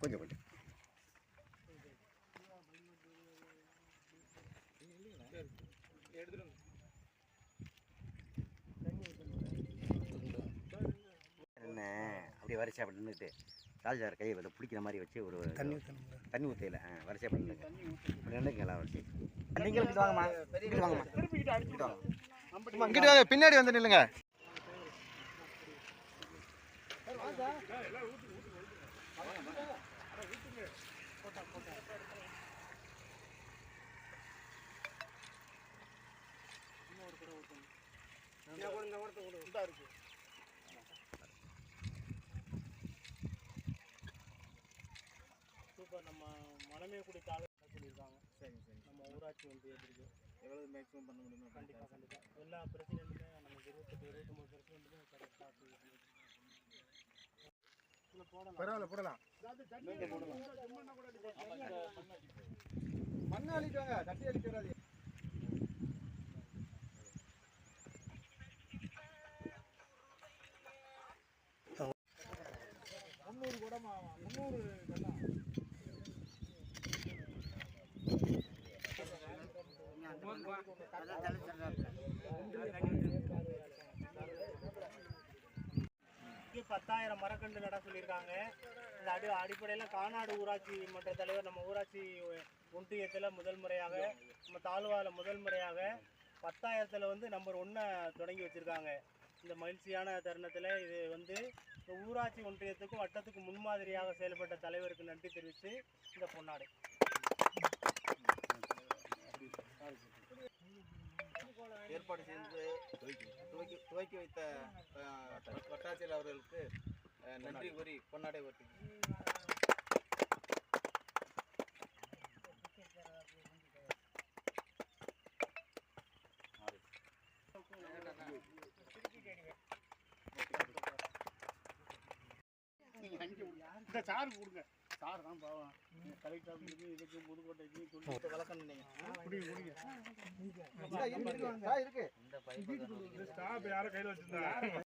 கொஞ்சம் கொஞ்சம் என்ன அப்படியே வரிசை அப்படி நின்றுட்டு ராஜார் கையை வந்து பிடிக்கிற மாதிரி வச்சு ஒரு தண்ணி ஊற்றையில் வரிசை அப்படி நின்றுங்க அப்படி நின்றுங்களா வரிசை நீங்கள் இங்கிட்டு வாங்கம்மா இங்கிட்டு வாங்கம்மா இங்கிட்டு வாங்க பின்னாடி வந்து நில்லுங்க சூப்பர். நம்ம மணமேக்குடி தாலுகா சொல்லியிருக்காங்க. சரி சரி. நம்ம ஊராட்சி ஒன்றியத்திற்கு எவ்வளவு மேக்ஸிமம் பண்ண முடியுமோ கண்டிப்பாக கண்டிப்பாக எல்லா பிரசிடெண்ட்டுமே நமக்கு 28-23 பிரசிடெண்ட்டுமே கரெக்டாக பரவாயில்ல போடலாம் மண்ணை அழிக்காங்க தட்டி அழிக்கிறாது. இங்கே 10,000 மரக்கன்று நட சொல்லியிருக்காங்க. இந்த அடிப்படையில் கானாடு ஊராட்சி மன்ற தலைவர் நம்ம ஊராட்சி ஒன்றியத்தில் முதல் முறையாக நம்ம தாலுவாவில் முதல் முறையாக 10,000த்தில் வந்து நம்பர் 1 தொடங்கி வச்சுருக்காங்க. இந்த மகிழ்ச்சியான தருணத்தில் இது வந்து இந்த ஊராட்சி ஒன்றியத்துக்கும் வட்டத்துக்கும் முன்மாதிரியாக செயல்பட்ட தலைவருக்கு நன்றி தெரிவித்து இந்த பொன்னாடை ஏற்பாடு செய்து துவக்கி வைத்த வட்டாட்சியர் அவர்களுக்கு நன்றி கூறி பொன்னாடை ஓட்டி இந்த சார் கொடுங்க. சார் தான் பாவம் கலெக்டர் ஆஃபீஸுக்கு இதுக்கு புதுக்கோட்டைக்கு சொல்லி வழக்கம் இருக்கு இந்த ஸ்டாப் யாரும் கையில் வச்சிருந்தா